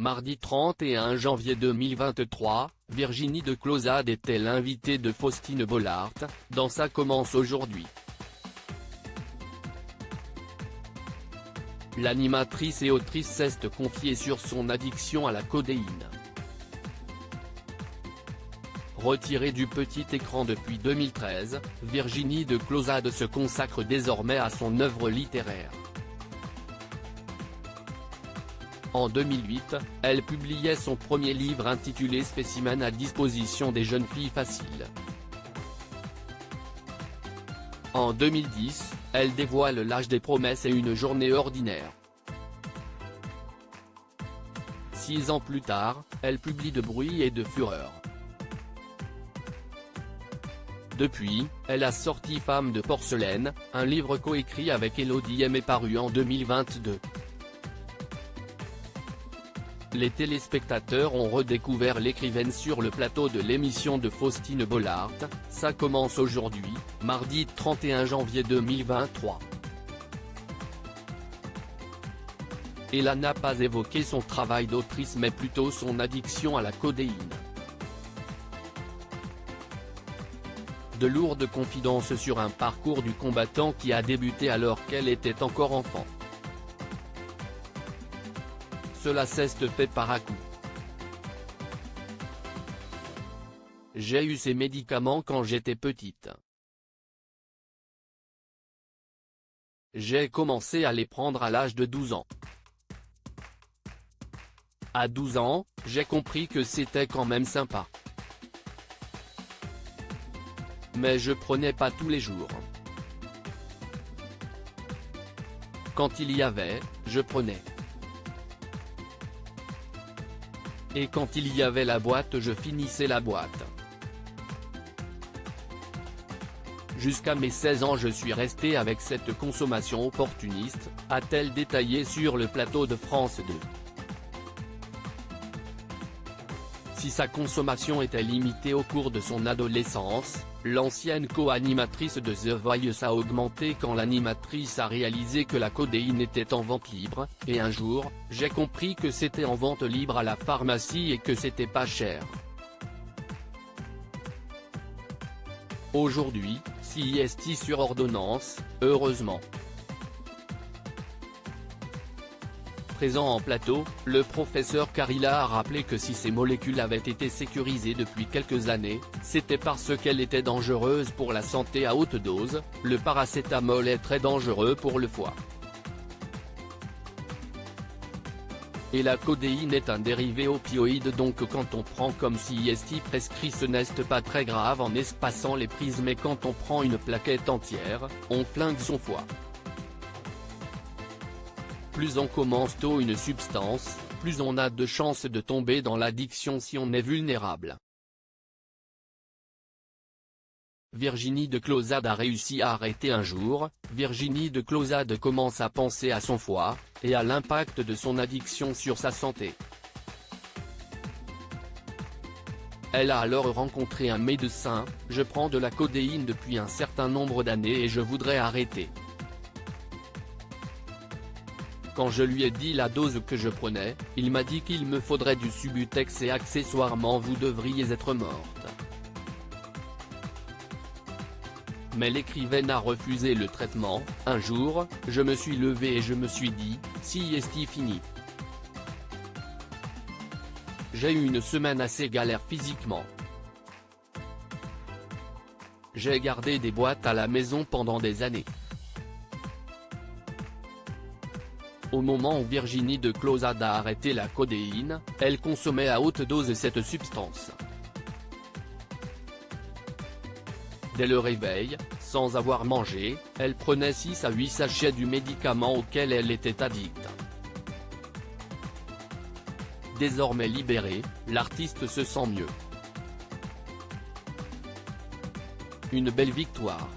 Mardi 31 janvier 2023, Virginie de Clozade était l'invitée de Faustine Bollaert, dans Ça commence aujourd'hui. L'animatrice et autrice s'est confiée sur son addiction à la codéine. Retirée du petit écran depuis 2013, Virginie de Clozade se consacre désormais à son œuvre littéraire. En 2008, elle publiait son premier livre intitulé Spécimen à disposition des jeunes filles faciles. En 2010, elle dévoile L'âge des promesses et Une journée ordinaire. 6 ans plus tard, elle publie De bruit et de fureur. Depuis, elle a sorti Femme de porcelaine, un livre coécrit avec Élodie M et paru en 2022. Les téléspectateurs ont redécouvert l'écrivaine sur le plateau de l'émission de Faustine Bollaert, Ça commence aujourd'hui, mardi 31 janvier 2023. Elle n'a pas évoqué son travail d'autrice mais plutôt son addiction à la codéine. De lourdes confidences sur un parcours du combattant qui a débuté alors qu'elle était encore enfant. Cela s'est fait par à-coups. J'ai eu ces médicaments quand j'étais petite. J'ai commencé à les prendre à l'âge de 12 ans. À 12 ans, j'ai compris que c'était quand même sympa. Mais je prenais pas tous les jours. Quand il y avait, je prenais. Et quand il y avait la boîte je finissais la boîte. Jusqu'à mes 16 ans je suis resté avec cette consommation opportuniste, a-t-elle détaillé sur le plateau de France 2. Si sa consommation était limitée au cours de son adolescence, l'ancienne co-animatrice de The Voice a augmenté quand l'animatrice a réalisé que la codéine était en vente libre, et un jour, j'ai compris que c'était en vente libre à la pharmacie et que c'était pas cher. Aujourd'hui, CIST sur ordonnance, heureusement. Présent en plateau, le professeur Carilla a rappelé que si ces molécules avaient été sécurisées depuis quelques années, c'était parce qu'elles étaient dangereuses pour la santé à haute dose. Le paracétamol est très dangereux pour le foie. Et la codéine est un dérivé opioïde, donc quand on prend comme CIST prescrit ce n'est pas très grave en espaçant les prises, mais quand on prend une plaquette entière, on flingue son foie. Plus on commence tôt une substance, plus on a de chances de tomber dans l'addiction si on est vulnérable. Virginie de Clozade a réussi à arrêter un jour. Virginie de Clozade commence à penser à son foie, et à l'impact de son addiction sur sa santé. Elle a alors rencontré un médecin. Je prends de la codéine depuis un certain nombre d'années et je voudrais arrêter. Quand je lui ai dit la dose que je prenais, il m'a dit qu'il me faudrait du Subutex et accessoirement vous devriez être morte. Mais l'écrivaine a refusé le traitement. Un jour, je me suis levé et je me suis dit, CIST fini. J'ai eu une semaine assez galère physiquement. J'ai gardé des boîtes à la maison pendant des années. Au moment où Virginie de Clozade a arrêté la codéine, elle consommait à haute dose cette substance. Dès le réveil, sans avoir mangé, elle prenait 6 à 8 sachets du médicament auquel elle était addicte. Désormais libérée, l'artiste se sent mieux. Une belle victoire.